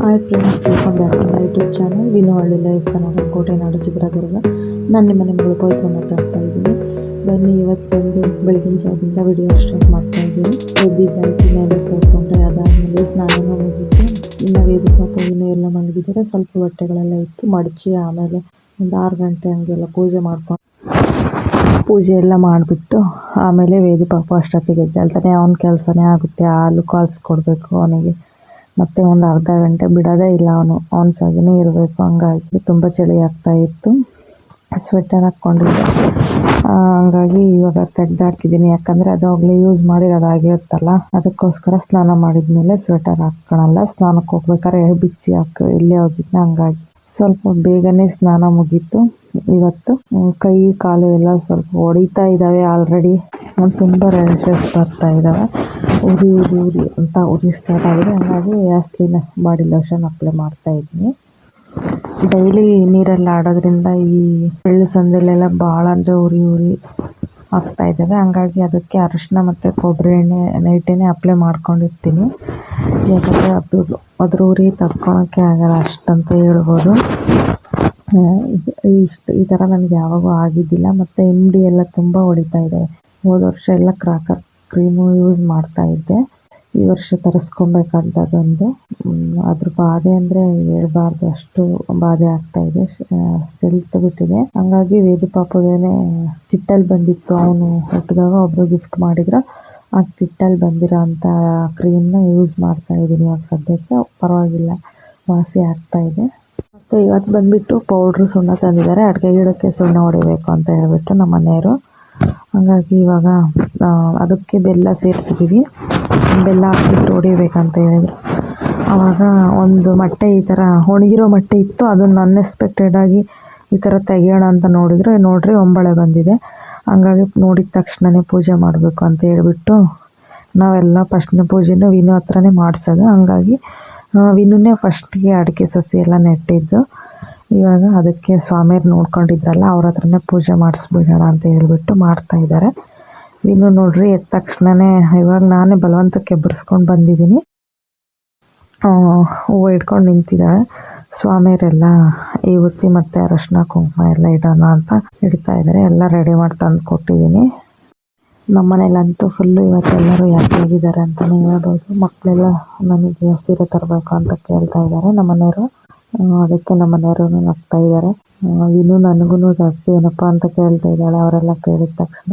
Hi friends, welcome back to my YouTube channel Vinohalli life Kannada, ಕೋಟೆನಾಡು, ಚಿತ್ರದುರ್ಗ. ನಾನು ನಿಮ್ಮ ಮಗಳು ಪವಿತ್ರ ಮಾತಾಡ್ತಾ ಇದ್ದೀನಿ. ಬನ್ನಿ, ಇವತ್ತು ಬಂದು ಬೆಳಗಿನ ಜಾವದಿಂದ ವಿಡಿಯೋ ಸ್ಟಾರ್ಟ್ ಮಾಡ್ತಾ ಇದ್ದೀನಿ. ಎದ್ದಿದ್ದಾಯ್ತು, ಮೇಲೆ ತೋರಿಸ್ಕೊಂಡ್ರೆ ಅದಾದಮೇಲೆ ಸ್ನಾನ ಮುಗಿತು. ಇನ್ನು ವೇದ ಪಾಪ ಇನ್ನೂ ಎಲ್ಲ ಮಲಗಿದ್ದಾರೆ. ಸ್ವಲ್ಪ ಬಟ್ಟೆಗಳೆಲ್ಲ ಇತ್ತು ಮಡಚಿ, ಆಮೇಲೆ ಒಂದು 6 ಗಂಟೆ ಹಂಗೆಲ್ಲ ಪೂಜೆ ಎಲ್ಲ ಮಾಡಿಬಿಟ್ಟು ಆಮೇಲೆ ವೇದ ಪಾಪ ಅಷ್ಟೊತ್ತಿಗೆ ಎದ್ದೇಳ್ತಾನೆ. ಅವನ ಕೆಲಸನೇ ಆಗುತ್ತೆ. ಹಾಲು ಕಾಯಿಸ್ಕೊಡ್ಬೇಕು ಅವನಿಗೆ. ಮತ್ತು ಒಂದು ಅರ್ಧ ಗಂಟೆ ಬಿಡೋದೇ ಇಲ್ಲ, ಅವನ ಸಗನೇ ಇರಬೇಕು. ಹಂಗಾಗಿ ತುಂಬ ಚಳಿ ಆಗ್ತಾಯಿತ್ತು. ಸ್ವೆಟರ್ ಹಾಕ್ಕೊಂಡಿದ್ದೆ. ಹಂಗಾಗಿ ಇವಾಗ ತೆಗ್ದಾಕಿದ್ದೀನಿ, ಯಾಕಂದರೆ ಅದು ಆಗಲೇ ಯೂಸ್ ಮಾಡಿರೋದಾಗಿರುತ್ತಲ್ಲ. ಅದಕ್ಕೋಸ್ಕರ ಸ್ನಾನ ಮಾಡಿದ್ಮೇಲೆ ಸ್ವೆಟರ್ ಹಾಕ್ಕೊಳಲ್ಲ. ಸ್ನಾನಕ್ಕೆ ಹೋಗ್ಬೇಕಾದ್ರೆ ಬಿಚ್ಚಿ ಇಲ್ಲೇ ಹೋಗಿದ್ನ. ಹಂಗಾಗಿ ಸ್ವಲ್ಪ ಬೇಗನೆ ಸ್ನಾನ ಮುಗೀತು ಇವತ್ತು. ಕೈ ಕಾಲು ಎಲ್ಲ ಸ್ವಲ್ಪ ಹೊಡಿತಾ ಇದ್ದಾವೆ ಆಲ್ರೆಡಿ. ತುಂಬ ರ್ಯಾಷಸ್ ಬರ್ತಾ ಇದ್ದಾವೆ. ಉರಿ ಅಂತ ಸ್ಟಾರ್ಟ್ ಆಗಿದೆ. ಹಾಗಾಗಿ ವ್ಯಾಸ್ಲಿನ್ ಬಾಡಿ ಲೋಷನ್ ಅಪ್ಲೈ ಮಾಡ್ತಾ ಇದ್ದೀನಿ. ಡೈಲಿ ನೀರಲ್ಲಿ ಆಡೋದ್ರಿಂದ ಈ ಬೆಳ್ಳು ಸಂದೆಲೆಲ್ಲ ಭಾಳ ಅಂದರೆ ಉರಿ ಆಗ್ತಾ ಇದ್ದಾವೆ. ಹಂಗಾಗಿ ಅದಕ್ಕೆ ಅರಿಶಿನ ಮತ್ತು ಕೊಬ್ಬರಿ ಎಣ್ಣೆ ನೈಟೇ ಅಪ್ಲೈ ಮಾಡ್ಕೊಂಡಿರ್ತೀನಿ. ಯಾಕಂದರೆ ಅದ್ರ ಉರಿ ತಡ್ಕೊಳಕ್ಕೆ ಆಗಲ್ಲ ಅಷ್ಟಂತ ಹೇಳ್ಬೋದು. ಈ ಥರ ನನಗೆ ಯಾವಾಗೂ ಆಗಿದ್ದಿಲ್ಲ. ಮತ್ತು MD ಎಲ್ಲ ತುಂಬ ಹೊಡಿತಾ ಇದೆ. ಹೋದ ವರ್ಷ ಎಲ್ಲ ಕ್ರಾಕರ್ ಕ್ರೀಮು ಯೂಸ್ ಮಾಡ್ತಾ ಇದ್ದೆ. ಈ ವರ್ಷ ತರಿಸ್ಕೊಬೇಕಾದದೊಂದು. ಅದ್ರ ಬಾಧೆ ಅಂದರೆ ಹೇಳ್ಬಾರ್ದು, ಅಷ್ಟು ಬಾಧೆ ಆಗ್ತಾಯಿದೆ. ಸೆಲ್ತು ಬಿಟ್ಟಿದೆ. ಹಂಗಾಗಿ ವೇದ ಪಾಪದೇನೆ ಕಿಟ್ಟಲ್ಲಿ ಬಂದಿತ್ತು. ಅವನು ಹುಟ್ಟಿದಾಗ ಒಬ್ಬರು ಗಿಫ್ಟ್ ಮಾಡಿದ್ರು. ಆ ಕಿಟ್ಟಲ್ಲಿ ಬಂದಿರೋ ಅಂಥ ಕ್ರೀಮ್ನ ಯೂಸ್ ಮಾಡ್ತಾ ಇದ್ದೀನಿ. ಇವಾಗ ಸದ್ಯಕ್ಕೆ ಪರವಾಗಿಲ್ಲ, ವಾಸಿ ಆಗ್ತಾಯಿದೆ. ಮತ್ತು ಇವತ್ತು ಬಂದುಬಿಟ್ಟು ಪೌಡ್ರು ಸುಣ್ಣ ತಂದಿದ್ದಾರೆ. ಅಡುಗೆ ಗಿಡಕ್ಕೆ ಸುಣ್ಣ ಹೊಡಿಬೇಕು ಅಂತ ಹೇಳ್ಬಿಟ್ಟು ನಮ್ಮ ಮನೆಯವರು. ಹಾಗಾಗಿ ಇವಾಗ ಅದಕ್ಕೆ ಬೆಲ್ಲ ಸೇರಿಸಿದ್ದೀವಿ. ಬೆಲ್ಲ ಹಾಕ್ಬಿಟ್ಟು ಹೊಡಿಬೇಕಂತ ಹೇಳಿದರು. ಆವಾಗ ಒಂದು ಮೊಟ್ಟೆ ಈ ಥರ ಒಣಗಿರೋ ಮೊಟ್ಟೆ ಇತ್ತು. ಅದನ್ನು ಅನ್ಎಕ್ಸ್ಪೆಕ್ಟೆಡಾಗಿ ಈ ಥರ ತೆಗಿಯೋಣ ಅಂತ ನೋಡಿದರೆ ನೋಡ್ರಿ ಒಂಬಳೆ ಬಂದಿದೆ. ಹಂಗಾಗಿ ನೋಡಿದ ತಕ್ಷಣವೇ ಪೂಜೆ ಮಾಡಬೇಕು ಅಂತ ಹೇಳ್ಬಿಟ್ಟು ನಾವೆಲ್ಲ ಫಸ್ಟ್ನೇ ಪೂಜೆನೂ ವಿನು ಹತ್ರನೇ ಮಾಡಿಸೋದು. ಹಂಗಾಗಿ ವಿನುನೇ ಫಸ್ಟಿಗೆ ಅಡಿಕೆ ಸಸಿ ಎಲ್ಲ ನೆಟ್ಟಿದ್ದು. ಇವಾಗ ಅದಕ್ಕೆ ಸ್ವಾಮಿಯರು ನೋಡ್ಕೊಂಡಿದ್ರಲ್ಲ, ಅವ್ರ ಹತ್ರನೇ ಪೂಜೆ ಮಾಡಿಸ್ಬಿಡೋಣ ಅಂತ ಹೇಳ್ಬಿಟ್ಟು ಮಾಡ್ತಾಯಿದ್ದಾರೆ. ವಿನು ನೋಡ್ರಿ ಎದ್ದ ತಕ್ಷಣವೇ ಇವಾಗ ನಾನೇ ಬಲವಂತಕ್ಕೆ ಎಬ್ಬರಿಸ್ಕೊಂಡು ಬಂದಿದ್ದೀನಿ. ಹೂವು ಇಟ್ಕೊಂಡು ನಿಂತಿದ್ದಾಳೆ. ಸ್ವಾಮಿಯರೆಲ್ಲ ವಿಭೂತಿ ಮತ್ತು ಅರಶಿನ ಕುಂಕುಮ ಎಲ್ಲ ಇಡೋಣ ಅಂತ ಇಡ್ತಾ ಇದ್ದಾರೆ. ಎಲ್ಲ ರೆಡಿ ಮಾಡಿ ತಂದು ಕೊಟ್ಟಿದ್ದೀನಿ. ನಮ್ಮ ಮನೇಲಂತೂ ಫುಲ್ಲು ಇವತ್ತೆಲ್ಲರೂ ಯಾಕಿದ್ದಾರೆ ಅಂತಲೇ ಹೇಳ್ಬೋದು. ಮಕ್ಕಳೆಲ್ಲ ನನಗೆ ಸೀರೆ ತರಬೇಕು ಅಂತ ಕೇಳ್ತಾ ಇದ್ದಾರೆ ನಮ್ಮ ಮನೆಯವರು. ಅದಕ್ಕೆ ನಮ್ಮ ಮನೆಯವರು ನಗ್ತಾ ಇದ್ದಾರೆ. ಇನ್ನೂ ನನಗೂ ಜಾಸ್ತಿ ಏನಪ್ಪ ಅಂತ ಕೇಳ್ತಾ ಇದ್ದಾಳೆ. ಅವರೆಲ್ಲ ಕೇಳಿದ ತಕ್ಷಣ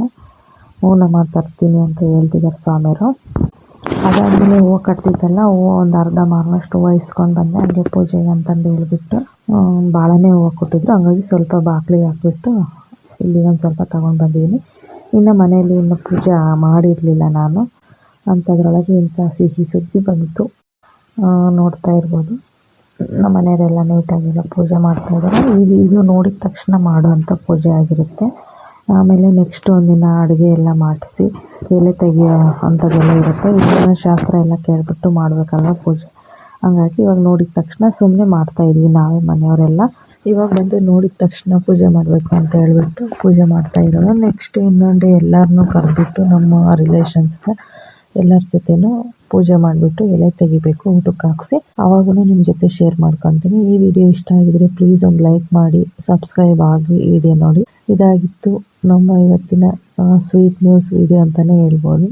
ಹೂನಮ್ಮ ತರ್ತೀನಿ ಅಂತ ಹೇಳ್ತಿದ್ದಾರೆ ಸ್ವಾಮಿಯವರು. ಅದಾದಮೇಲೆ ಹೂವು ಕಟ್ತಿದ್ದಲ್ಲ, ಹೂವು ಒಂದು ಅರ್ಧ ಮಾರ್ನಷ್ಟು ಹೂವು ಇಸ್ಕೊಂಡು ಬಂದೆ. ಹಂಗೆ ಪೂಜೆಗೆ ಅಂತಂದು ಹೇಳ್ಬಿಟ್ಟು ಭಾಳನೇ ಹೂವು ಕೊಟ್ಟಿದ್ರು. ಹಂಗಾಗಿ ಸ್ವಲ್ಪ ಬಾಗಿಲಿಗೆ ಹಾಕ್ಬಿಟ್ಟು ಇಲ್ಲಿ ಒಂದು ಸ್ವಲ್ಪ ತೊಗೊಂಡು ಬಂದಿದ್ದೀನಿ. ಇನ್ನು ಮನೆಯಲ್ಲಿ ಇನ್ನು ಪೂಜೆ ಮಾಡಿರಲಿಲ್ಲ ನಾನು. ಅಂಥದ್ರೊಳಗೆ ಇಂಥ ಸಿಹಿ ಸುದ್ದಿ ಬಂತು. ನೋಡ್ತಾ ಇರ್ಬೋದು, ನಮ್ಮ ಮನೆಯವರೆಲ್ಲ ನೀಟಾಗೆಲ್ಲ ಪೂಜೆ ಮಾಡ್ತಾಯಿದ್ದಾರೆ. ಇದು ನೋಡಿದ ತಕ್ಷಣ ಮಾಡುವಂಥ ಪೂಜೆ ಆಗಿರುತ್ತೆ. ಆಮೇಲೆ ನೆಕ್ಸ್ಟ್ ಒಂದಿನ ಅಡುಗೆ ಎಲ್ಲ ಮಾಡಿಸಿ ಎಲೆ ತೆಗಿಯೋ ಅಂಥದ್ದೆಲ್ಲ ಇರುತ್ತೆ. ಇದನ್ನ ಶಾಸ್ತ್ರ ಎಲ್ಲ ಕೇಳಿಬಿಟ್ಟು ಮಾಡಬೇಕಲ್ವ ಪೂಜೆ. ಹಂಗಾಗಿ ಇವಾಗ ನೋಡಿದ ತಕ್ಷಣ ಸುಮ್ಮನೆ ಮಾಡ್ತಾಯಿದ್ವಿ ನಾವೇ ಮನೆಯವರೆಲ್ಲ. ಇವಾಗ ಬಂದು ನೋಡಿದ ತಕ್ಷಣ ಪೂಜೆ ಮಾಡಬೇಕು ಅಂತ ಹೇಳ್ಬಿಟ್ಟು ಪೂಜೆ ಮಾಡ್ತಾ ಇರೋದು. ನೆಕ್ಸ್ಟ್ ಇನ್ನೊಂದು ಎಲ್ಲರನ್ನೂ ಕರೆದ್ಬಿಟ್ಟು ನಮ್ಮ ರಿಲೇಷನ್ಸ್ನ ಎಲ್ಲರ ಜೊತೆನೂ ಪೂಜೆ ಮಾಡಿಬಿಟ್ಟು ಎಲೆ ತೆಗಿಬೇಕು ಊಟಕ್ಕೆ ಹಾಕಿಸಿ. ಆವಾಗೂ ನಿಮ್ಮ ಜೊತೆ ಶೇರ್ ಮಾಡ್ಕೊತೀನಿ. ಈ ವಿಡಿಯೋ ಇಷ್ಟ ಆಗಿದರೆ ಪ್ಲೀಸ್ ಒಂದು ಲೈಕ್ ಮಾಡಿ, ಸಬ್ಸ್ಕ್ರೈಬ್ ಆಗಿ ವಿಡಿಯೋ ನೋಡಿ. ಇದಾಗಿತ್ತು ನಮ್ಮ ಇವತ್ತಿನ ಸ್ವೀಟ್ ನ್ಯೂಸ್ ವಿಡಿಯೋ ಅಂತಲೇ ಹೇಳ್ಬೋದು.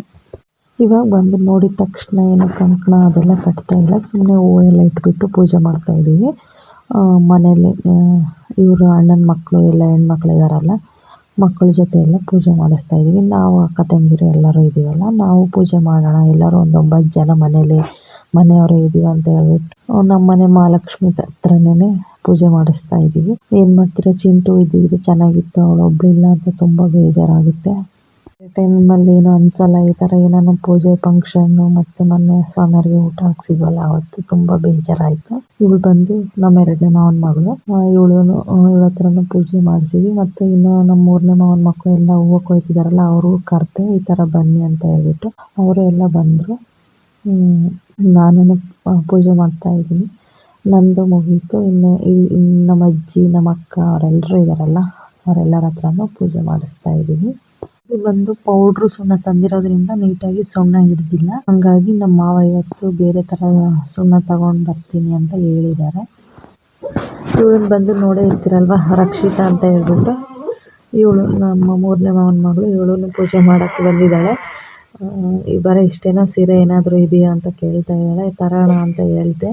ಇವಾಗ ಬಂದು ನೋಡಿದ ತಕ್ಷಣ ಏನೋ ಕಂಕಣ ಅದೆಲ್ಲ ಕಟ್ತಾ ಇಲ್ಲ, ಸುಮ್ಮನೆ ಹೂವು ಎಲ್ಲ ಇಟ್ಬಿಟ್ಟು ಪೂಜೆ ಮಾಡ್ತಾಯಿದ್ದೀವಿ. ಮನೇಲಿ ಇವರು ಅಣ್ಣನ ಮಕ್ಕಳು ಎಲ್ಲ ಹೆಣ್ಮಕ್ಳು ಇದ್ದಾರಲ್ಲ, ಮಕ್ಕಳ ಜೊತೆ ಎಲ್ಲ ಪೂಜೆ ಮಾಡಿಸ್ತಾ ಇದ್ದೀವಿ. ನಾವು ಅಕ್ಕ ತಂಗಿರು ಎಲ್ಲರೂ ಇದ್ದೀವಲ್ಲ, ನಾವು ಪೂಜೆ ಮಾಡೋಣ ಎಲ್ಲರೂ ಒಂದು 9 ಜನ ಮನೆಯವರೇ ಇದ್ದೀವಿ ಅಂತ ಹೇಳ್ಬಿಟ್ಟು ನಮ್ಮ ಮನೆ ಮಹಾಲಕ್ಷ್ಮಿ ಹತ್ರನೇ ಪೂಜೆ ಮಾಡಿಸ್ತಾ ಇದ್ದೀವಿ. ಏನು ಮಾಡ್ತೀರಾ, ಚಿಂಟು ಇದ್ದಿದ್ರೆ ಚೆನ್ನಾಗಿತ್ತು, ಅವಳು ಒಬ್ಬಳಿಲ್ಲ ಅಂತ ತುಂಬ ಬೇಜಾರಾಗುತ್ತೆ. ಟೈಮಲ್ಲಿ ಏನೋ ಅನ್ಸಲ್ಲ. ಈ ಥರ ಏನಾನು ಪೂಜೆ ಫಂಕ್ಷನ್ನು ಮತ್ತು ಮೊನ್ನೆ ಸ್ವಾಮಿಯರಿಗೆ ಊಟ ಹಾಕ್ಸಿದ್ವಲ್ಲ, ಅವತ್ತು ತುಂಬ ಬೇಜಾರಾಯಿತು. ಇವಳು ಬಂದು ನಮ್ಮ 2ನೇ ಮಾವನ ಮಗಳು. ಇವಳ ಹತ್ರನೂ ಪೂಜೆ ಮಾಡಿಸಿದ್ವಿ. ಮತ್ತು ಇನ್ನು ನಮ್ಮ 3ನೇ ಮಾವನ ಮಕ್ಕಳು ಎಲ್ಲ ಹೂವು ಕೊಯ್ತಿದ್ದಾರಲ್ಲ, ಅವರು ಕರೆದೆ ಈ ಥರ ಬನ್ನಿ ಅಂತ ಹೇಳ್ಬಿಟ್ಟು ಅವರು ಎಲ್ಲ ಬಂದರು. ನಾನು ಪೂಜೆ ಮಾಡ್ತಾಯಿದ್ದೀನಿ. ನಂದು ಮುಗೀತು. ಇನ್ನು ನಮ್ಮ ಅಜ್ಜಿ, ನಮ್ಮ ಅಕ್ಕ ಅವರೆಲ್ಲರೂ ಇದ್ದಾರಲ್ಲ, ಅವರೆಲ್ಲರ ಹತ್ರನೂ ಪೂಜೆ ಮಾಡಿಸ್ತಾ ಇದ್ದೀನಿ. ಇದು ಬಂದು ಪೌಡ್ರು ಸುಣ್ಣ ತಂದಿರೋದ್ರಿಂದ ನೀಟಾಗಿ ಸುಣ್ಣ ಹಿಡಿದಿಲ್ಲ. ಹಂಗಾಗಿ ನಮ್ಮ ಮಾವ ಇವತ್ತು ಬೇರೆ ಥರ ಸುಣ್ಣ ತಗೊಂಡು ಬರ್ತೀನಿ ಅಂತ ಹೇಳಿದ್ದಾರೆ. ಇವಳನ್ನ ಬಂದು ನೋಡೇ ಇರ್ತೀರಲ್ವ, ರಕ್ಷಿತಾ ಅಂತ ಹೇಳ್ಬಿಟ್ಟು. ಇವಳು ನಮ್ಮ 3ನೇ ಮಾವನ ಮಗಳು. ಇವಳು ಪೂಜೆ ಮಾಡೋಕ್ಕೆ ಬಂದಿದ್ದಾಳೆ. ಬರೀ ಇಷ್ಟೇನೋ ಸೀರೆ ಏನಾದರೂ ಇದೆಯಾ ಅಂತ ಕೇಳ್ತಾ ಇದ್ದಾಳೆ. ತರೋಣ ಅಂತ ಹೇಳಿದೆ.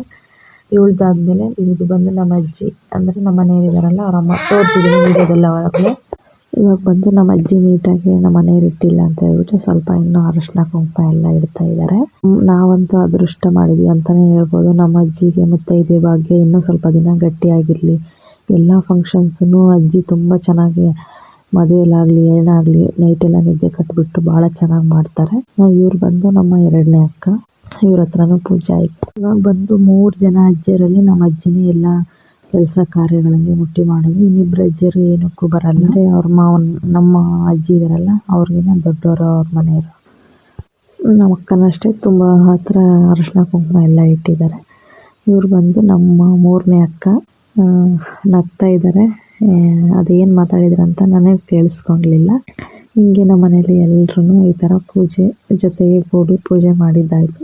ಇವಳ್ದಾದ್ಮೇಲೆ ಇದು ಬಂದು ನಮ್ಮ ಅಜ್ಜಿ, ಅಂದರೆ ನಮ್ಮ ಮನೆಯಲ್ಲಿದ್ದಾರಲ್ಲ ಅವ್ರ ಅಮ್ಮ, ತೋರಿಸಿದ್ದೀನಿ ವೀಡಿಯೋದೆಲ್ಲ ಅವಳೇ. ಇವಾಗ ಬಂದು ನಮ್ಮ ಅಜ್ಜಿ ನೀಟಾಗಿ ನಮ್ಮ ಮನೆಯವ್ರು ಇಟ್ಟಿಲ್ಲ ಅಂತ ಹೇಳ್ಬಿಟ್ಟು ಸ್ವಲ್ಪ ಇನ್ನೂ ಅರಶಿನ ಕುಂಕುಮ ಎಲ್ಲ ಇಡ್ತಾ ಇದ್ದಾರೆ. ನಾವಂತೂ ಅದೃಷ್ಟ ಮಾಡಿದ್ವಿ ಅಂತಲೇ ಹೇಳ್ಬೋದು. ನಮ್ಮ ಅಜ್ಜಿಗೆ ಮುತ್ತೈದೆ ಭಾಗ್ಯ ಇನ್ನೂ ಸ್ವಲ್ಪ ದಿನ ಗಟ್ಟಿಯಾಗಿರಲಿ. ಎಲ್ಲ ಫಂಕ್ಷನ್ಸೂ ಅಜ್ಜಿ ತುಂಬ ಚೆನ್ನಾಗಿ, ಮದುವೆಲಾಗಲಿ ಏನಾಗಲಿ ನೈಟೆಲ್ಲ ನಿದ್ದೆ ಕಟ್ಬಿಟ್ಟು ಭಾಳ ಚೆನ್ನಾಗಿ ಮಾಡ್ತಾರೆ. ಇವ್ರು ಬಂದು ನಮ್ಮ 2ನೇ ಅಕ್ಕ. ಇವ್ರ ಹತ್ರನೂ ಪೂಜೆ ಆಯಿತು. ಇವಾಗ ಬಂದು 3 ಜನ ಅಜ್ಜಿಯರಲ್ಲಿ ನಮ್ಮ ಅಜ್ಜಿನೇ ಎಲ್ಲ ಕೆಲಸ ಕಾರ್ಯಗಳಲ್ಲಿ ಮುಟ್ಟಿ ಮಾಡೋದು. ಇನ್ನಿಬ್ಬರು ಅಜ್ಜಿಯರು ಏನಕ್ಕೂ ಬರಲ್ಲ. ಅಂದರೆ ಅವ್ರ ಮಾವನ, ನಮ್ಮ ಅಜ್ಜಿ ಇದಾರಲ್ಲ ಅವ್ರಿಗಿನ್ನ ದೊಡ್ಡವರು ಅವ್ರ ಮನೆಯವರು. ನಮ್ಮ ಅಕ್ಕನಷ್ಟೇ ತುಂಬ ಹತ್ರ ಅರಶಿನ ಕುಂಕುಮ ಎಲ್ಲ ಇಟ್ಟಿದ್ದಾರೆ. ಇವ್ರು ಬಂದು ನಮ್ಮ 3ನೇ ಅಕ್ಕ. ನಗ್ತಾ ಇದ್ದಾರೆ. ಅದೇನು ಮಾತಾಡಿದ್ರಂತ ನನಗೆ ಕೇಳಿಸ್ಕೊಳ್ಲಿಲ್ಲ. ಹಿಂಗೆ ನಮ್ಮ ಮನೇಲಿ ಎಲ್ಲರೂ ಈ ಥರ ಪೂಜೆ ಜೊತೆಗೆ ಕೂಡಿ ಪೂಜೆ ಮಾಡಿದ್ದಾಯಿತು.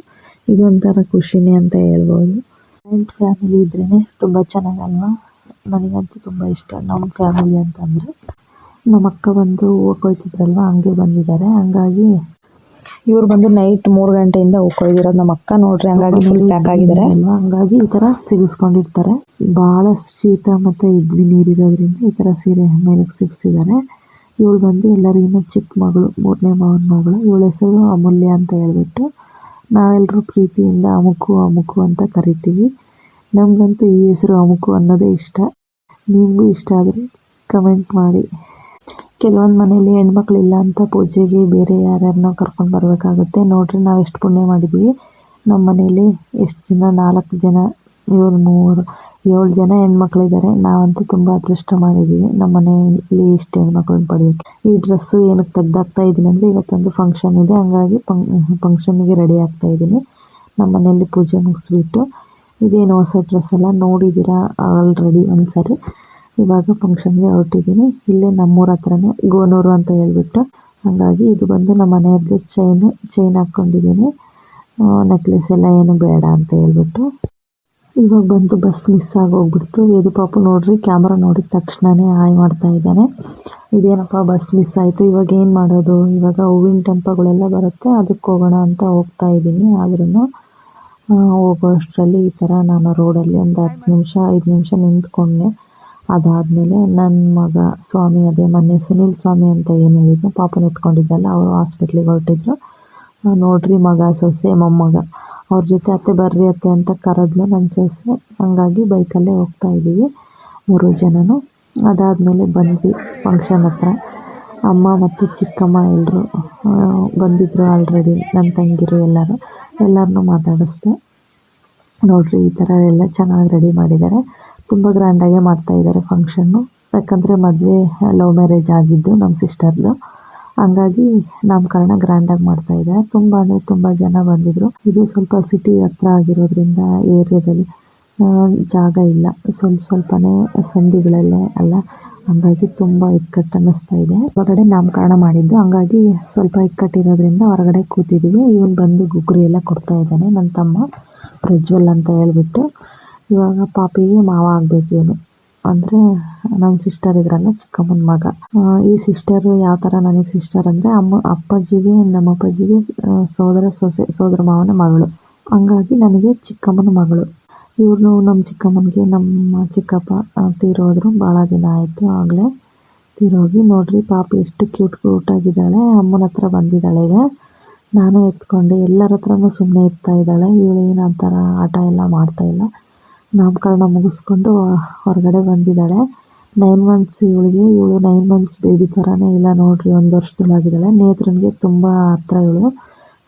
ಇದೊಂಥರ ಖುಷಿನೇ ಅಂತ ಹೇಳ್ಬೋದು. ಜಾಯಿಂಟ್ ಫ್ಯಾಮಿಲಿ ಇದ್ರೇ ತುಂಬ ಚೆನ್ನಾಗಲ್ವಾ. ನನಗಂತೂ ತುಂಬ ಇಷ್ಟ ನಮ್ಮ ಫ್ಯಾಮಿಲಿ ಅಂತಂದರೆ. ನಮ್ಮ ಅಕ್ಕ ಬಂದು ಹೋಗ್ಕೊಯ್ತಿದ್ರಲ್ವ, ಹಂಗೆ ಬಂದಿದ್ದಾರೆ. ಹಂಗಾಗಿ ಇವ್ರು ಬಂದು ನೈಟ್ 3 ಗಂಟೆಯಿಂದ ಹೋಗ್ಕೊಯ್ದಿರೋದು. ನಮ್ಮ ಅಕ್ಕ ನೋಡ್ರಿ, ಹಂಗಾಗಿ ಫುಲ್ ಪ್ಯಾಕ್ ಆಗಿದ್ದಾರೆ ಅಲ್ವಾ. ಹಂಗಾಗಿ ಈ ಥರ ಸಿಗಿಸ್ಕೊಂಡಿರ್ತಾರೆ. ಭಾಳ ಶೀತ ಮತ್ತು ಇದ್ವಿ ನೀರಿರೋದ್ರಿಂದ ಈ ಥರ ಸೀರೆ ಮೇಲಕ್ಕೆ ಸಿಗಿಸಿದ್ದಾರೆ. ಇವಳು ಬಂದು ಎಲ್ಲರಿಗಿನ್ನ ಚಿಕ್ಕ ಮಗಳು, 3ನೇ ಮಾವನ ಮಗಳು. ಇವಳ ಹೆಸರು ಅಮೂಲ್ಯ ಅಂತ ಹೇಳ್ಬಿಟ್ಟು ನಾವೆಲ್ಲರೂ ಪ್ರೀತಿಯಿಂದ ಅಮುಕು ಅಮುಕು ಅಂತ ಕರಿತೀವಿ. ನಮಗಂತೂ ಈ ಹೆಸರು ಅಮುಕು ಅನ್ನೋದೇ ಇಷ್ಟ. ನಿಮಗೂ ಇಷ್ಟ ಆದರೆ ಕಮೆಂಟ್ ಮಾಡಿ. ಕೆಲವೊಂದು ಮನೇಲಿ ಹೆಣ್ಮಕ್ಳಿಲ್ಲ ಅಂತ ಪೂಜೆಗೆ ಬೇರೆ ಯಾರ್ಯಾರನ್ನೋ ಕರ್ಕೊಂಡು ಬರಬೇಕಾಗುತ್ತೆ. ನೋಡ್ರಿ ನಾವು ಎಷ್ಟು ಪುಣ್ಯ ಮಾಡಿದ್ದೀವಿ. ನಮ್ಮ ಮನೇಲಿ ಎಷ್ಟು ಜನ, 4 ಜನ, ಇವ್ರು 3, 7 ಜನ ಹೆಣ್ಮಕ್ಳಿದ್ದಾರೆ. ನಾವಂತೂ ತುಂಬ ಅದೃಷ್ಟ ಮಾಡಿದ್ದೀವಿ ನಮ್ಮ ಮನೆಯಲ್ಲಿ ಇಷ್ಟು ಹೆಣ್ಮಕ್ಳನ್ನ ಪಡೆಯೋಕ್ಕೆ. ಈ ಡ್ರೆಸ್ಸು ಏನಕ್ಕೆ ತೆಗ್ದಾಕ್ತಾ ಇದ್ದೀನಿ ಅಂದರೆ ಇವತ್ತೊಂದು ಫಂಕ್ಷನ್ ಇದೆ. ಹಂಗಾಗಿ ಫಂಕ್ಷನ್ನಿಗೆ ರೆಡಿ ಆಗ್ತಾ ಇದ್ದೀನಿ. ನಮ್ಮ ಮನೆಯಲ್ಲಿ ಪೂಜೆ ಮುಗಿಸ್ಬಿಟ್ಟು, ಇದೇನು ಹೊಸ ಡ್ರೆಸ್ ಎಲ್ಲ ನೋಡಿದ್ದೀರಾ ಆಲ್ರೆಡಿ ಒಂದ್ಸರಿ. ಇವಾಗ ಫಂಕ್ಷನ್ಗೆ ಹೊರಟಿದ್ದೀನಿ. ಇಲ್ಲೇ ನಮ್ಮೂರ ಹತ್ರನೇ ಗೋನೂರು ಅಂತ ಹೇಳ್ಬಿಟ್ಟು. ಹಾಗಾಗಿ ಇದು ಬಂದು ನಮ್ಮ ಮನೆಯದ್ದು ಚೈನ್ ಹಾಕ್ಕೊಂಡಿದ್ದೀನಿ. ನೆಕ್ಲೆಸ್ ಎಲ್ಲ ಏನು ಬೇಡ ಅಂತ ಹೇಳ್ಬಿಟ್ಟು. ಇವಾಗ ಬಂದು ಬಸ್ ಮಿಸ್ ಆಗೋಗ್ಬಿಡ್ತು. ಇದು ಪಾಪು ನೋಡ್ರಿ, ಕ್ಯಾಮ್ರಾ ನೋಡಿದ ತಕ್ಷಣವೇ ಹಾಯ್ ಮಾಡ್ತಾ ಇದ್ದಾನೆ. ಇದೇನಪ್ಪ ಬಸ್ ಮಿಸ್ ಆಯಿತು, ಇವಾಗ ಏನು ಮಾಡೋದು. ಇವಾಗ ಹೂವಿನ ಟೆಂಪಗಳೆಲ್ಲ ಬರುತ್ತೆ, ಅದಕ್ಕೆ ಹೋಗೋಣ ಅಂತ ಹೋಗ್ತಾ ಇದ್ದೀನಿ. ಆದ್ರೂ ಹೋಗೋ ಅಷ್ಟರಲ್ಲಿ ಈ ಥರ ನಾನು ರೋಡಲ್ಲಿ ಒಂದು 10 ನಿಮಿಷ 5 ನಿಮಿಷ ನಿಂತ್ಕೊಂಡೆ. ಅದಾದಮೇಲೆ ನನ್ನ ಮಗ ಸ್ವಾಮಿ, ಅದೇ ಮೊನ್ನೆ ಸುನಿಲ್ ಸ್ವಾಮಿ ಅಂತ ಏನು ಹೇಳಿದ್ರು, ಪಾಪನ ಎತ್ಕೊಂಡಿದ್ದಲ್ಲ, ಅವರು ಹಾಸ್ಪಿಟ್ಲಿಗೆ ಹೊರಟಿದ್ರು. ನೋಡ್ರಿ, ಮಗ ಸೊಸೆ ಮೊಮ್ಮಗ ಅವ್ರ ಜೊತೆ ಅತ್ತೆ ಬರ್ರಿ ಅತ್ತೆ ಅಂತ ಕರೆದ್ಲು ನನ್ನ ಸೊಸೆ. ಹಂಗಾಗಿ ಬೈಕಲ್ಲೇ ಹೋಗ್ತಾ ಇದ್ದೀವಿ 3 ಜನನು. ಅದಾದಮೇಲೆ ಬಂದ್ವಿ ಫಂಕ್ಷನ್ ಹತ್ರ. ಅಮ್ಮ ಮತ್ತು ಚಿಕ್ಕಮ್ಮ ಎಲ್ಲರೂ ಬಂದಿದ್ದರು ಆಲ್ರೆಡಿ. ನನ್ನ ತಂಗಿರು ಎಲ್ಲರನ್ನೂ ಮಾತಾಡಿಸ್ದೆ. ನೋಡ್ರಿ, ಈ ಥರ ಎಲ್ಲ ಚೆನ್ನಾಗಿ ರೆಡಿ ಮಾಡಿದ್ದಾರೆ. ತುಂಬ ಗ್ರ್ಯಾಂಡಾಗೆ ಮಾಡ್ತಾಯಿದ್ದಾರೆ ಫಂಕ್ಷನ್ನು. ಯಾಕಂದರೆ ಮದುವೆ ಲವ್ ಮ್ಯಾರೇಜ್ ಆಗಿದ್ದು ನಮ್ಮ ಸಿಸ್ಟರ್ದು. ಹಂಗಾಗಿ ನಾಮಕರಣ ಗ್ರ್ಯಾಂಡಾಗಿ ಮಾಡ್ತಾಯಿದ್ದಾರೆ. ತುಂಬ ಅಂದರೆ ತುಂಬ ಜನ ಬಂದಿದ್ದರು. ಇದು ಸ್ವಲ್ಪ ಸಿಟಿ ಹತ್ರ ಆಗಿರೋದ್ರಿಂದ ಏರಿಯಾದಲ್ಲಿ ಜಾಗ ಇಲ್ಲ, ಸ್ವಲ್ಪನೇ ಸಂಧಿಗಳಲ್ಲೇ ಅಲ್ಲ. ಹಂಗಾಗಿ ತುಂಬ ಇಕ್ಕಟ್ಟು ಅನ್ನಿಸ್ತಾ ಇದೆ. ಹೊರಗಡೆ ನಾಮಕರಣ ಮಾಡಿದ್ದು, ಹಂಗಾಗಿ ಸ್ವಲ್ಪ ಇಕ್ಕಟ್ಟಿರೋದ್ರಿಂದ ಹೊರಗಡೆ ಕೂತಿದ್ದೀವಿ. ಇವನು ಬಂದು ಗುಗ್ರಿ ಎಲ್ಲ ಕೊಡ್ತಾ ಇದ್ದಾನೆ, ನನ್ನ ತಮ್ಮ ಪ್ರಜ್ವಲ್ ಅಂತ ಹೇಳ್ಬಿಟ್ಟು. ಇವಾಗ ಪಾಪಿಗೆ ಮಾವ ಆಗಬೇಕು ಇವನು. ಅಂದರೆ ನಮ್ಮ ಸಿಸ್ಟರ್ ಇದ್ರಲ್ಲ, ಚಿಕ್ಕಮ್ಮನ ಮಗ. ಈ ಸಿಸ್ಟರು ಯಾವ ಥರ ನನಗೆ ಸಿಸ್ಟರ್ ಅಂದರೆ, ಅಪ್ಪಾಜಿಗೆ, ನಮ್ಮ ಅಪ್ಪಾಜಿಗೆ ಸೋದರ ಮಾವನ ಮಗಳು. ಹಂಗಾಗಿ ನನಗೆ ಚಿಕ್ಕಮ್ಮನ ಮಗಳು. ಇವ್ರನ್ನು ನಮ್ಮ ಚಿಕ್ಕಮ್ಮನಿಗೆ ನಮ್ಮ ಚಿಕ್ಕಪ್ಪ ತೀರೋದ್ರು. ಭಾಳ ದಿನ ಆಯಿತು ಆಗಲೇ ತೀರೋಗಿ. ನೋಡ್ರಿ, ಪಾಪಿ ಎಷ್ಟು ಕ್ಯೂಟಾಗಿದ್ದಾಳೆ. ಅಮ್ಮನ ಹತ್ರ ಬಂದಿದ್ದಾಳೆ. ಈಗ ನಾನು ಎತ್ಕೊಂಡೆ. ಎಲ್ಲರ ಹತ್ರನೂ ಸುಮ್ಮನೆ ಇರ್ತಾ ಇದ್ದಾಳೆ. ಇವಳು ಏನು ಅಂತಾರ ಆಟ ಎಲ್ಲ ಮಾಡ್ತಾಯಿಲ್ಲ. ನಾಮಕರಣ ಮುಗಿಸ್ಕೊಂಡು ಹೊರಗಡೆ ಬಂದಿದ್ದಾಳೆ. 9 ಮಂತ್ಸ್ ಇವಳಿಗೆ. ಇವಳು 9 ಮಂತ್ಸ್ ಬೇಬಿ ಥರನೇ ಇಲ್ಲ ನೋಡ್ರಿ, 1 ವರ್ಷದೊಳಗಿದ್ದಾಳೆ. ನೇತ್ರನಿಗೆ ತುಂಬ ಹತ್ರ ಇವಳು.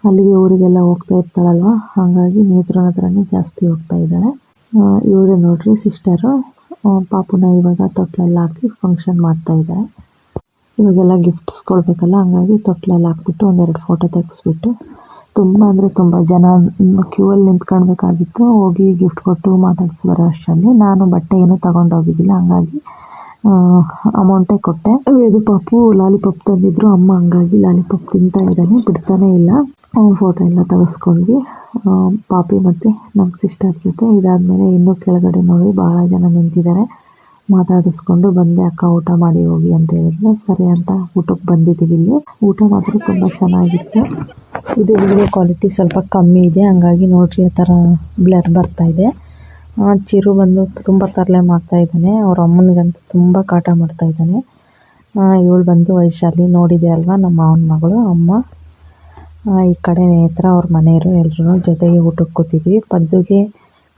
ಅಲ್ಲಿಗೆ ಊರಿಗೆಲ್ಲ ಹೋಗ್ತಾ ಇರ್ತಾಳಲ್ವ, ಹಾಗಾಗಿ ನೇತ್ರನ ಹತ್ರನೇ ಜಾಸ್ತಿ ಹೋಗ್ತಾ ಇದ್ದಾಳೆ. ಇವಳೇ ನೋಡ್ರಿ ಸಿಸ್ಟರು. ಪಾಪುನ ಇವಾಗ ತೊಟ್ಲಲ್ಲಿ ಹಾಕಿ ಫಂಕ್ಷನ್ ಮಾಡ್ತಾ ಇದ್ದಾರೆ. ಇವಾಗೆಲ್ಲ ಗಿಫ್ಟ್ಸ್ ಕೊಡಬೇಕಲ್ಲ, ಹಂಗಾಗಿ ತೊಟ್ಲಲ್ಲಿ ಹಾಕ್ಬಿಟ್ಟು 1-2 ಫೋಟೋ ತೆಗೆಸ್ಬಿಟ್ಟು, ತುಂಬ ಅಂದರೆ ತುಂಬ ಜನ ಕ್ಯೂವಲ್ಲಿ ನಿಂತ್ಕೊಳ್ಬೇಕಾಗಿತ್ತು. ಹೋಗಿ ಗಿಫ್ಟ್ ಕೊಟ್ಟು ಮಾತಾಡ್ಸಿ ಬರೋ ಅಷ್ಟರಲ್ಲಿ ನಾನು ಬಟ್ಟೆ ಏನೂ ತೊಗೊಂಡೋಗಿದ್ದಿಲ್ಲ. ಹಂಗಾಗಿ ಅಮೌಂಟೇ ಕೊಟ್ಟೆ. ವೇದು ಪಾಪು ಲಾಲಿಪಾಪ್ ತಂದಿದ್ರು ಅಮ್ಮ, ಹಂಗಾಗಿ ಲಾಲಿಪಾಪ್ ತಿಂತಾ ಇದ್ದಾನೆ, ಬಿಡ್ತಾನೆ ಇಲ್ಲ. ಫೋಟೋ ಎಲ್ಲ ತೆಗೆಸ್ಕೊಂಡ್ವಿ ಪಾಪಿ ಮತ್ತು ನಮ್ಮ ಸಿಸ್ಟರ್ ಜೊತೆ. ಇದಾದಮೇಲೆ ಇನ್ನೂ ಕೆಳಗಡೆ ನೋಡಿ ಭಾಳ ಜನ ನಿಂತಿದ್ದಾರೆ. ಮಾತಾಡಿಸ್ಕೊಂಡು ಬಂದೆ. ಅಕ್ಕ ಊಟ ಮಾಡಿ ಹೋಗಿ ಅಂತ ಹೇಳಿದ್ರು. ಸರಿ ಅಂತ ಊಟಕ್ಕೆ ಬಂದಿದ್ದೀವಿ. ಇಲ್ಲಿ ಊಟ ಮಾತ್ರ ತುಂಬ ಚೆನ್ನಾಗಿತ್ತು. ಇದು ವಿಡಿಯೋ ಕ್ವಾಲಿಟಿ ಸ್ವಲ್ಪ ಕಮ್ಮಿ ಇದೆ, ಹಂಗಾಗಿ ನೋಡ್ರಿ ಆ ಥರ ಬ್ಲರ್ ಬರ್ತಾ ಇದೆ. ಚಿರು ಬಂದು ತುಂಬ ತರಲೆ ಮಾಡ್ತಾ ಇದ್ದಾನೆ. ಅವ್ರ ಅಮ್ಮನಿಗಂತೂ ತುಂಬ ಕಾಟ ಮಾಡ್ತಾ ಇದ್ದಾನೆ. ಇವಳು ಬಂದು ವೈಶಾಲಿ, ನೋಡಿದೆ ಅಲ್ವಾ, ನಮ್ಮ ಮಾವನ ಮಗಳು. ಅಮ್ಮ ಈ ಕಡೆ ನೇತ್ರ ಅವ್ರ ಮನೆಯವರು ಎಲ್ಲರೂ ಜೊತೆಗೆ ಊಟಕ್ಕೆ ಕೂತಿದ್ವಿ. ಪದ್ದುಗೆ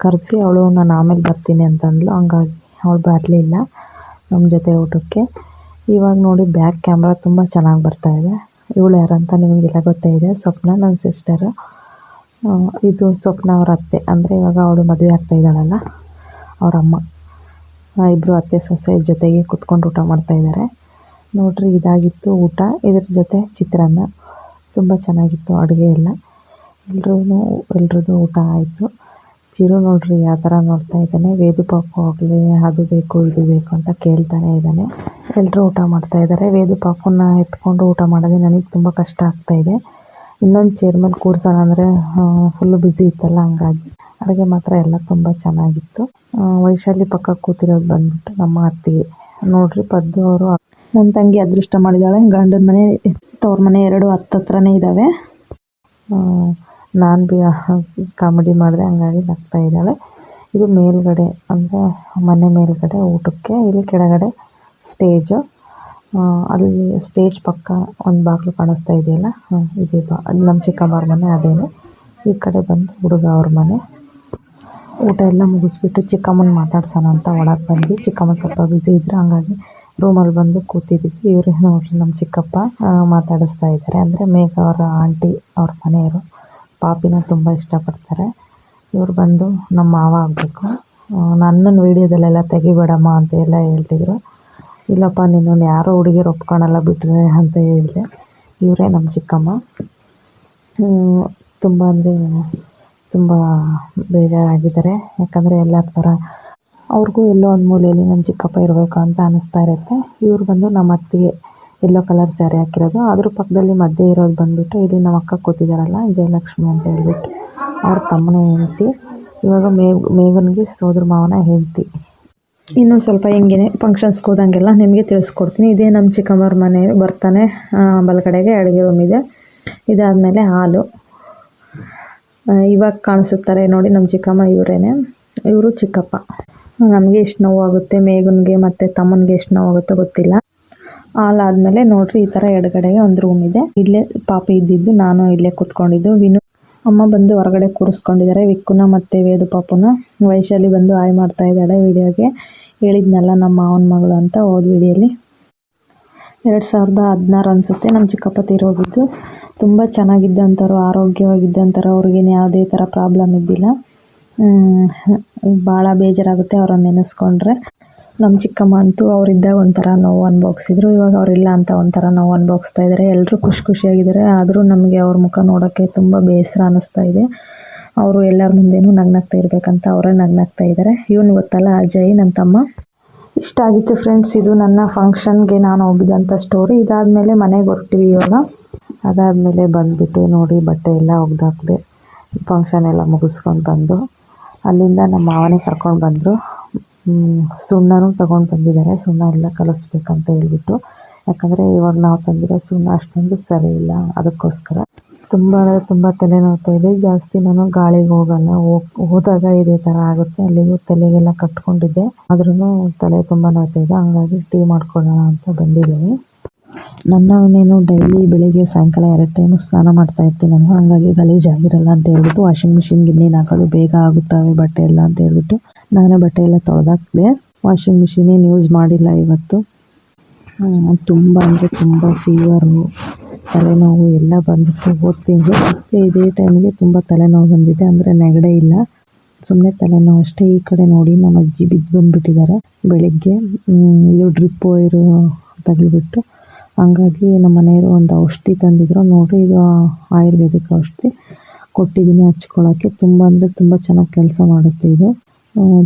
ಕರೆದ್ವಿ, ಅವಳು ನಾನು ಆಮೇಲೆ ಬರ್ತೀನಿ ಅಂತಂದ್ಲು, ಹಂಗಾಗಿ ಅವಳು ಬರಲಿಲ್ಲ ನಮ್ಮ ಜೊತೆ ಊಟಕ್ಕೆ. ಇವಾಗ ನೋಡಿ ಬ್ಯಾಕ್ ಕ್ಯಾಮ್ರಾ ತುಂಬ ಚೆನ್ನಾಗಿ ಬರ್ತಾಯಿದೆ. ಇವಳು ಯಾರಂತ ನಿಮಗೆಲ್ಲ ಗೊತ್ತೇ ಇದೆ, ಸ್ವಪ್ನ, ನನ್ನ ಸಿಸ್ಟರು. ಇದು ಸ್ವಪ್ನ ಅವ್ರ ಅತ್ತೆ, ಅಂದರೆ ಇವಾಗ ಅವಳು ಮದುವೆ ಆಗ್ತಾ ಇದ್ದಾಳಲ್ಲ ಅವ್ರ ಅಮ್ಮ. ಇಬ್ಬರು ಅತ್ತೆ ಸೊಸೆ ಜೊತೆಗೆ ಕುತ್ಕೊಂಡು ಊಟ ಮಾಡ್ತಾಯಿದ್ದಾರೆ. ನೋಡ್ರಿ ಇದಾಗಿತ್ತು ಊಟ. ಇದ್ರ ಜೊತೆ ಚಿತ್ರಾನ್ನ ತುಂಬ ಚೆನ್ನಾಗಿತ್ತು ಅಡುಗೆ ಎಲ್ಲ. ಎಲ್ರದ್ದು ಊಟ ಆಯಿತು. ಚಿರು ನೋಡ್ರಿ ಯಾವ ಥರ ನೋಡ್ತಾ ಇದ್ದಾನೆ. ವೇದು ಪಾಪು ಆಗಲಿ ಅದು ಬೇಕು ಇದು ಬೇಕು ಅಂತ ಕೇಳ್ತಾನೆ ಇದ್ದಾನೆ. ಎಲ್ಲರೂ ಊಟ ಮಾಡ್ತಾ ಇದ್ದಾರೆ. ವೇದು ಪಾಪುನ ಎತ್ಕೊಂಡು ಊಟ ಮಾಡೋದೇ ನನಗೆ ತುಂಬ ಕಷ್ಟ ಆಗ್ತಾಯಿದೆ. ಇನ್ನೊಂದು ಚೇರ್ ಮೇಲೆ ಕೂರ್ಸೋಣ ಅಂದರೆ ಫುಲ್ಲು ಬ್ಯುಸಿ ಇತ್ತಲ್ಲ, ಹಂಗಾಗಿ. ಅಡುಗೆ ಮಾತ್ರ ಎಲ್ಲ ತುಂಬ ಚೆನ್ನಾಗಿತ್ತು. ವೈಶಾಲಿ ಪಕ್ಕ ಕೂತಿರೋದು ಬಂದ್ಬಿಟ್ಟು ನಮ್ಮ ಅತ್ತಿಗೆ. ನೋಡ್ರಿ ಪದ್ದು ಅವರು, ನನ್ನ ತಂಗಿ ಅದೃಷ್ಟ ಮಾಡಿದ್ದಾಳೆ. ಗಂಡನ ಮನೆ ತವ್ರ ಮನೆ ಎರಡು ಹತ್ತತ್ರನೇ ಇದ್ದಾವೆ. ನಾನು ಬಿ ಕಾಮಿಡಿ ಮಾಡಿದೆ, ಹಂಗಾಗಿ ನಗ್ತಾ ಇದ್ದಾಳೆ. ಇದು ಮೇಲ್ಗಡೆ, ಅಂದರೆ ಮನೆ ಮೇಲ್ಗಡೆ ಊಟಕ್ಕೆ. ಇಲ್ಲಿ ಕೆಳಗಡೆ ಸ್ಟೇಜು. ಅಲ್ಲಿ ಸ್ಟೇಜ್ ಪಕ್ಕ ಒಂದು ಬಾಗಿಲು ಕಾಣಿಸ್ತಾ ಇದೆಯಲ್ಲ, ಇದೆ ಅದು ನಮ್ಮ ಚಿಕ್ಕಮ್ಮವ್ರ ಮನೆ. ಅದೇನು ಈ ಕಡೆ ಬಂದು ಹುಡುಗ ಅವ್ರ ಮನೆ. ಊಟ ಎಲ್ಲ ಮುಗಿಸ್ಬಿಟ್ಟು ಚಿಕ್ಕಮ್ಮನ ಮಾತಾಡ್ಸೋಣ ಅಂತ ಒಳಗೆ ಬಂದ್ವಿ. ಚಿಕ್ಕಮ್ಮ ಸ್ವಲ್ಪ ಬ್ಯುಸಿ ಇದ್ರು, ಹಂಗಾಗಿ ರೂಮಲ್ಲಿ ಬಂದು ಕೂತಿದ್ದೀವಿ. ಇವರೇ ನೋಡ್ರಿ ನಮ್ಮ ಚಿಕ್ಕಪ್ಪ ಮಾತಾಡಿಸ್ತಾ ಇದ್ದಾರೆ. ಅಂದರೆ ಮೇಘ ಅವರ ಆಂಟಿ ಅವ್ರ ಮನೆಯವರು ಪಾಪಿನ ತುಂಬ ಇಷ್ಟಪಡ್ತಾರೆ. ಇವರು ಬಂದು ನಮ್ಮ ಮಾವ ಆಗಬೇಕು. ನನ್ನನ್ನು ವೀಡಿಯೋದಲ್ಲೆಲ್ಲ ತೆಗಿಬೇಡಮ್ಮ ಅಂತ ಎಲ್ಲ ಹೇಳ್ತಿದ್ರು. ಇಲ್ಲಪ್ಪ ನಿನ್ನನ್ನು ಯಾರೋ ಹುಡುಗಿರು ಒಪ್ಕೊಳಲ್ಲ ಬಿಟ್ಟರೆ ಅಂತ ಹೇಳಿದೆ. ಇವರೇ ನಮ್ಮ ಚಿಕ್ಕಮ್ಮ. ತುಂಬ ಅಂದರೆ ತುಂಬ ಬೇಜಾರಾಗಿದ್ದಾರೆ. ಯಾಕಂದರೆ ಎಲ್ಲರ ಥರ ಅವ್ರಿಗೂ ಎಲ್ಲೋ ಒಂದು ಮೂಲೆಯಲ್ಲಿ ನಮ್ಮ ಚಿಕ್ಕಪ್ಪ ಇರಬೇಕು ಅಂತ ಅನ್ನಿಸ್ತಾ ಇರುತ್ತೆ. ಇವ್ರು ಬಂದು ನಮ್ಮ ಅತ್ತಿಗೆ ಯೆಲ್ಲೋ ಕಲರ್ ಸ್ಯಾರಿ ಹಾಕಿರೋದು. ಅದ್ರ ಪಕ್ಕದಲ್ಲಿ ಮಧ್ಯೆ ಇರೋದು ಬಂದುಬಿಟ್ಟು ಇಲ್ಲಿ ನಮ್ಮ ಅಕ್ಕ ಕೂತಿದ್ದಾರಲ್ಲ, ಜಯಲಕ್ಷ್ಮಿ ಅಂತ ಹೇಳ್ಬಿಟ್ಟು, ಅವ್ರ ತಮ್ಮನ ಹೆಂಡತಿ. ಇವಾಗ ಮೇಘನ್ಗೆ ಸೋದರ ಮಾವನ ಹೆಂಡತಿ. ಇನ್ನೂ ಸ್ವಲ್ಪ ಹಿಂಗೇನೆ ಫಂಕ್ಷನ್ಸ್ಗೆ ಹೋದಂಗೆಲ್ಲ ನಿಮಗೆ ತಿಳಿಸ್ಕೊಡ್ತೀನಿ. ಇದೇ ನಮ್ಮ ಚಿಕ್ಕಮ್ಮವ್ರ ಮನೆ. ಬರ್ತಾನೆ ಬಲಗಡೆಗೆ ಅಡುಗೆ ರೂಮ್ ಇದೆ. ಇದಾದಮೇಲೆ ಹಾಲು. ಇವಾಗ ಕಾಣಿಸುತ್ತಾರೆ ನೋಡಿ ನಮ್ಮ ಚಿಕ್ಕಮ್ಮ, ಇವರೇನೆ. ಇವರು ಚಿಕ್ಕಪ್ಪ. ನಮಗೆ ಎಷ್ಟು ನೋವಾಗುತ್ತೆ, ಮೇಘನ್ಗೆ ಮತ್ತು ತಮ್ಮನಿಗೆ ಎಷ್ಟು ನೋವಾಗುತ್ತೋ ಗೊತ್ತಿಲ್ಲ. ಹಾಲಾದಮೇಲೆ ನೋಡ್ರಿ ಈ ಥರ ಎಡಗಡೆಗೆ ಒಂದು ರೂಮ್ ಇದೆ. ಇಲ್ಲೇ ಪಾಪಿ ಇದ್ದಿದ್ದು, ನಾನು ಇಲ್ಲೇ ಕೂತ್ಕೊಂಡಿದ್ದು. ವಿನು ಅಮ್ಮ ಬಂದು ಹೊರಗಡೆ ಕೂರಿಸ್ಕೊಂಡಿದ್ದಾರೆ ವಿಕ್ಕುನ ಮತ್ತು ವೇದು ಪಾಪುನ. ವೈಶಾಲಿ ಬಂದು ಹಾಯ್ ಮಾಡ್ತಾ ಇದ್ದಾಳೆ ವಿಡಿಯೋಗೆ. ಹೇಳಿದ್ನಲ್ಲ ನಮ್ಮ ಮಾವನ ಮಗಳು ಅಂತ ಹೋದ ವಿಡಿಯೋಲಿ. 2016 ಅನಿಸುತ್ತೆ ನಮ್ಮ ಚಿಕ್ಕಪ್ಪ ತೀರೋಗಿದ್ದು. ತುಂಬ ಚೆನ್ನಾಗಿದ್ದಂಥವ್ರು, ಆರೋಗ್ಯವಾಗಿದ್ದಂಥವ್ರು. ಅವ್ರಿಗೇನು ಯಾವುದೇ ಥರ ಪ್ರಾಬ್ಲಮ್ ಇದ್ದಿಲ್ಲ. ಭಾಳ ಬೇಜಾರಾಗುತ್ತೆ ಅವ್ರನ್ನ ನೆನೆಸ್ಕೊಂಡ್ರೆ. ನಮ್ಮ ಚಿಕ್ಕಮ್ಮ ಅಂತೂ ಅವರಿದ್ದಾಗ ಒಂಥರ ನೋವು ಅನುಭವಿಸಿದ್ರು. ಇವಾಗ ಅವರಿಲ್ಲ ಅಂತ ಒಂಥರ ನೋವು ಅನುಭವಿಸ್ತಾ ಇದ್ದಾರೆ. ಎಲ್ಲರೂ ಖುಷಿಯಾಗಿದ್ದಾರೆ. ಆದರೂ ನಮಗೆ ಅವ್ರ ಮುಖ ನೋಡೋಕ್ಕೆ ತುಂಬ ಬೇಸರ ಅನ್ನಿಸ್ತಾ ಇದೆ. ಅವರು ಎಲ್ಲರ ಮುಂದೆನೂ ನಗ್ನಾಗ್ತಾ ಇರಬೇಕಂತ ಅವರೇ ನಗ್ನಾಗ್ತಾ ಇದ್ದಾರೆ. ಇವನು ಗೊತ್ತಲ್ಲ ಅಜಯ್, ನನ್ನ ತಮ್ಮ. ಇಷ್ಟ ಆಗಿತ್ತು ಫ್ರೆಂಡ್ಸ್, ಇದು ನನ್ನ ಫಂಕ್ಷನ್ಗೆ ನಾನು ಹೋಗಿದ್ದಂಥ ಸ್ಟೋರಿ. ಇದಾದಮೇಲೆ ಮನೆಗೆ ಹೊರಟಿವಿ ಇವಾಗ. ಅದಾದಮೇಲೆ ಬಂದುಬಿಟ್ಟು ನೋಡಿ ಬಟ್ಟೆ ಎಲ್ಲ ಒಗ್ದಾಕಿದೆ. ಫಂಕ್ಷನ್ ಎಲ್ಲ ಮುಗಿಸ್ಕೊಂಡು ಬಂದು ಅಲ್ಲಿಂದ ನಮ್ಮ ಮಾವನೇ ಕರ್ಕೊಂಡು ಬಂದರು. ಸುಣ್ಣನೂ ತೊಗೊಂಡು ಬಂದಿದ್ದಾರೆ. ಸುಣ್ಣ ಎಲ್ಲ ಕಲಿಸ್ಬೇಕಂತ ಹೇಳ್ಬಿಟ್ಟು. ಯಾಕಂದರೆ ಇವಾಗ ನಾವು ತಂದಿರೋ ಸುಣ್ಣ ಅಷ್ಟೊಂದು ಸರಿ ಇಲ್ಲ, ಅದಕ್ಕೋಸ್ಕರ. ತುಂಬ ತಲೆನೋವ್ತಾ ಇದೆ. ಜಾಸ್ತಿ ನಾನು ಗಾಳಿಗೆ ಹೋಗಲ್ಲ. ಹೋದಾಗ ಇದೇ ಥರ ಆಗುತ್ತೆ. ಅಲ್ಲಿಗೂ ತಲೆಗೆಲ್ಲ ಕಟ್ಕೊಂಡಿದ್ದೆ, ಆದ್ರೂ ತಲೆ ತುಂಬ ನೋವ್ತಾ ಇದೆ. ಹಂಗಾಗಿ ಟೀ ಮಾಡ್ಕೊಳ್ಳೋಣ ಅಂತ ಬಂದಿದ್ದೀನಿ. ನನ್ನವನ್ನೇನು ಡೈಲಿ ಬೆಳಿಗ್ಗೆ ಸಾಯಂಕಾಲ 2 ಟೈಮು ಸ್ನಾನ ಮಾಡ್ತಾ ಇರ್ತೀನಿ ನಾನು. ಹಾಗಾಗಿ ಗಲೀಜಾಗಿರಲ್ಲ ಅಂತ ಹೇಳ್ಬಿಟ್ಟು ವಾಷಿಂಗ್ ಮಿಷಿನ್ಗೆ ಇನ್ನೇನು ಹಾಕೋದು, ಬೇಗ ಆಗುತ್ತವೆ ಬಟ್ಟೆ ಎಲ್ಲ ಅಂತ ಹೇಳ್ಬಿಟ್ಟು ನಾನೇ ಬಟ್ಟೆ ಎಲ್ಲ ತೊಳೆದಾಕಿದೆ. ವಾಷಿಂಗ್ ಮಿಷಿನೇನು ಯೂಸ್ ಮಾಡಿಲ್ಲ ಇವತ್ತು. ತುಂಬ ಅಂದರೆ ತುಂಬ ಫೀವರು, ತಲೆನೋವು ಎಲ್ಲ ಬಂದಿತ್ತು. ಹೋದ ತಿಂಗಳು ಮತ್ತೆ ಇದೇ ಟೈಮಿಗೆ ತುಂಬ ತಲೆನೋವು ಬಂದಿದೆ. ಅಂದರೆ ನೆಗಡೆ ಇಲ್ಲ, ಸುಮ್ಮನೆ ತಲೆನೋವು ಅಷ್ಟೇ. ಈ ಕಡೆ ನೋಡಿ ನಮ್ಮ ಅಜ್ಜಿ ಬಿದ್ದು ಬಂದುಬಿಟ್ಟಿದ್ದಾರೆ ಬೆಳಿಗ್ಗೆ. ಇದು ಡ್ರಿಪ್ ವೈರು ತಗಲಿಬಿಟ್ಟು. ಹಂಗಾಗಿ ನಮ್ಮ ಮನೆಯವರು ಒಂದು ಔಷಧಿ ತಂದಿದ್ರು ನೋಡಿರಿ. ಇದು ಆಯುರ್ವೇದಿಕ್ ಔಷಧಿ ಕೊಟ್ಟಿದ್ದೀನಿ ಹಚ್ಕೊಳ್ಳೋಕ್ಕೆ. ತುಂಬ ಅಂದರೆ ತುಂಬ ಚೆನ್ನಾಗಿ ಕೆಲಸ ಮಾಡುತ್ತೆ ಇದು.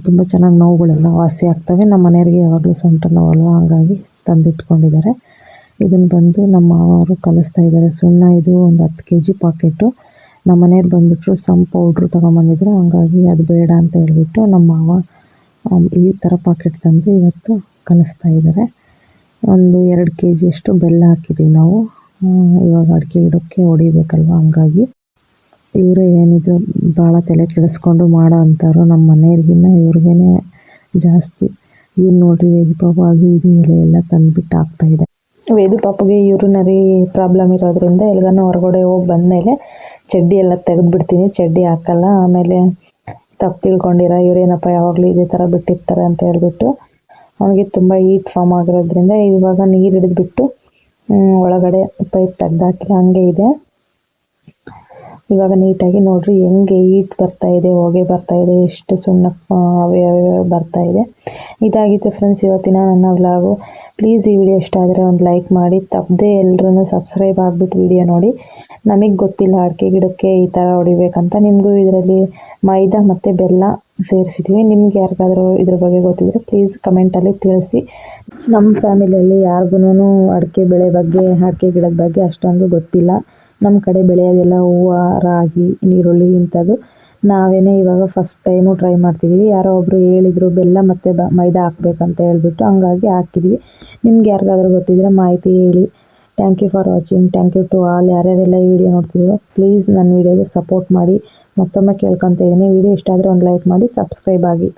ತುಂಬ ಚೆನ್ನಾಗಿ ನೋವುಗಳೆಲ್ಲ ವಾಸಿ ಆಗ್ತವೆ. ನಮ್ಮ ಮನೆಯವ್ರಿಗೆ ಯಾವಾಗಲೂ ಸೊಂಟ ನೋವಲ್ವ, ಹಾಗಾಗಿ ತಂದಿಟ್ಕೊಂಡಿದ್ದಾರೆ. ಇದನ್ನು ಬಂದು ನಮ್ಮ ಮಾವರು ಕಲಿಸ್ತಾ ಇದ್ದಾರೆ. ಸುಣ್ಣ ಇದು ಒಂದು 10 kg ಪಾಕೆಟು. ನಮ್ಮ ಮನೆಯವ್ರು ಬಂದುಬಿಟ್ರು ಸಮ್ ಪೌಡ್ರು ತೊಗೊಂಬಂದಿದ್ರು, ಹಂಗಾಗಿ ಅದು ಬೇಡ ಅಂತ ಹೇಳ್ಬಿಟ್ಟು ನಮ್ಮ ಮಾವ ಈ ಥರ ಪಾಕೆಟ್ ತಂದು ಇವತ್ತು ಕಲಿಸ್ತಾ ಇದ್ದಾರೆ. ಒಂದು 2 kg ಅಷ್ಟು ಬೆಲ್ಲ ಹಾಕಿದ್ದೀವಿ ನಾವು. ಇವಾಗ ಅಡಿಕೆ ಗಿಡಕ್ಕೆ ಹೊಡಿಬೇಕಲ್ವ, ಹಂಗಾಗಿ ಇವರೇ ಏನಿದು ಭಾಳ ತಲೆ ಕೆಡಿಸ್ಕೊಂಡು ಮಾಡೋ ಅಂಥವ್ರು. ನಮ್ಮ ಮನೆಯವ್ರಿಗಿನ್ನ ಇವ್ರಿಗೇ ಜಾಸ್ತಿ. ಇವ್ರು ನೋಡಿರಿ ವೇದು ಪಾಪ ಅದು ಇದು ಎಲೆ ಎಲ್ಲ ತಂದುಬಿಟ್ಟು ಹಾಕ್ತಾಯಿದೆ. ವೇದು ಪಾಪಗೆ ಯೂರಿನರಿ ಪ್ರಾಬ್ಲಮ್ ಇರೋದ್ರಿಂದ ಎಲ್ಗಾನ ಹೊರಗಡೆ ಹೋಗಿ ಬಂದಮೇಲೆ ಚಡ್ಡಿ ಎಲ್ಲ ತೆಗೆದುಬಿಡ್ತೀನಿ, ಚಡ್ಡಿ ಹಾಕಲ್ಲ. ಆಮೇಲೆ ತಪ್ಪು ತಿಳ್ಕೊಂಡಿರ ಇವರೇನಪ್ಪ ಯಾವಾಗಲೂ ಇದೇ ಥರ ಬಿಟ್ಟಿರ್ತಾರೆ ಅಂತ ಹೇಳ್ಬಿಟ್ಟು ಅವನಿಗೆ ತುಂಬ ಹೀಟ್ ಫಾರ್ಮ್ ಆಗಿರೋದ್ರಿಂದ ಇವಾಗ ನೀರು ಹಿಡಿದ್ಬಿಟ್ಟು ಒಳಗಡೆ ಪೈಪ್ ತೆಗ್ದಾಕಿಲ್ಲ, ಹಂಗೆ ಇದೆ. ಇವಾಗ ನೀಟಾಗಿ ನೋಡ್ರಿ ಹೆಂಗೆ ಹೀಟ್ ಬರ್ತಾ ಇದೆ, ಹೊಗೆ ಬರ್ತಾ ಇದೆ, ಎಷ್ಟು ಸುಣ್ಣ ಅವೇ ಬರ್ತಾ ಇದೆ. ಇದಾಗಿತ್ತು ಫ್ರೆಂಡ್ಸ್ ಇವತ್ತಿನ ನನ್ನ ವ್ಲಾಗು. ಪ್ಲೀಸ್ ಈ ವಿಡಿಯೋ ಇಷ್ಟ ಆದರೆ ಒಂದು ಲೈಕ್ ಮಾಡಿ, ತಪ್ಪದೆ ಎಲ್ಲರೂ ಸಬ್ಸ್ಕ್ರೈಬ್ ಆಗಿಬಿಟ್ಟು ವಿಡಿಯೋ ನೋಡಿ. ನಮಗೆ ಗೊತ್ತಿಲ್ಲ ಅಡಿಕೆ ಗಿಡಕ್ಕೆ ಈ ಥರ ಹೊಡಿಬೇಕಂತ. ನಿಮಗೂ ಇದರಲ್ಲಿ ಮೈದಾ ಮತ್ತು ಬೆಲ್ಲ ಸೇರಿಸಿದ್ದೀವಿ. ನಿಮ್ಗೆ ಯಾರಿಗಾದರೂ ಇದ್ರ ಬಗ್ಗೆ ಗೊತ್ತಿದ್ರೆ ಪ್ಲೀಸ್ ಕಮೆಂಟಲ್ಲಿ ತಿಳಿಸಿ. ನಮ್ಮ ಫ್ಯಾಮಿಲಿಯಲ್ಲಿ ಯಾರಿಗೂ ಅಡಿಕೆ ಬೆಳೆ ಬಗ್ಗೆ, ಅಡಿಕೆ ಗಿಡದ ಬಗ್ಗೆ ಅಷ್ಟೊಂದು ಗೊತ್ತಿಲ್ಲ. ನಮ್ಮ ಕಡೆ ಬೆಳೆಯೋದೆಲ್ಲ ಹೂವು, ರಾಗಿ, ನೀರುಳ್ಳಿ ಇಂಥದ್ದು. ನಾವೇನೇ ಇವಾಗ ಫಸ್ಟ್ ಟೈಮು ಟ್ರೈ ಮಾಡ್ತಿದ್ದೀವಿ. ಯಾರೋ ಒಬ್ಬರು ಹೇಳಿದರು ಬೆಲ್ಲ ಮತ್ತು ಮೈದಾ ಹಾಕ್ಬೇಕಂತ ಹೇಳ್ಬಿಟ್ಟು, ಹಂಗಾಗಿ ಹಾಕಿದ್ವಿ. ನಿಮ್ಗೆ ಯಾರಿಗಾದ್ರೂ ಗೊತ್ತಿದ್ರೆ ಮಾಹಿತಿ ಹೇಳಿ. Thank you for watching. Thank you to all. ಯಾರ್ಯಾರೆಲ್ಲ ಈ ವಿಡಿಯೋ ನೋಡ್ತಿದ್ರು ಪ್ಲೀಸ್ ನನ್ನ ವಿಡಿಯೋಗೆ ಸಪೋರ್ಟ್ ಮಾಡಿ. ಮತ್ತೊಮ್ಮೆ ಕೇಳ್ಕೊತ ಇದ್ದೀನಿ, ವಿಡಿಯೋ ಇಷ್ಟ ಆದರೆ ಒಂದು ಲೈಕ್ ಮಾಡಿ, ಸಬ್ಸ್ಕ್ರೈಬ್ ಆಗಿ.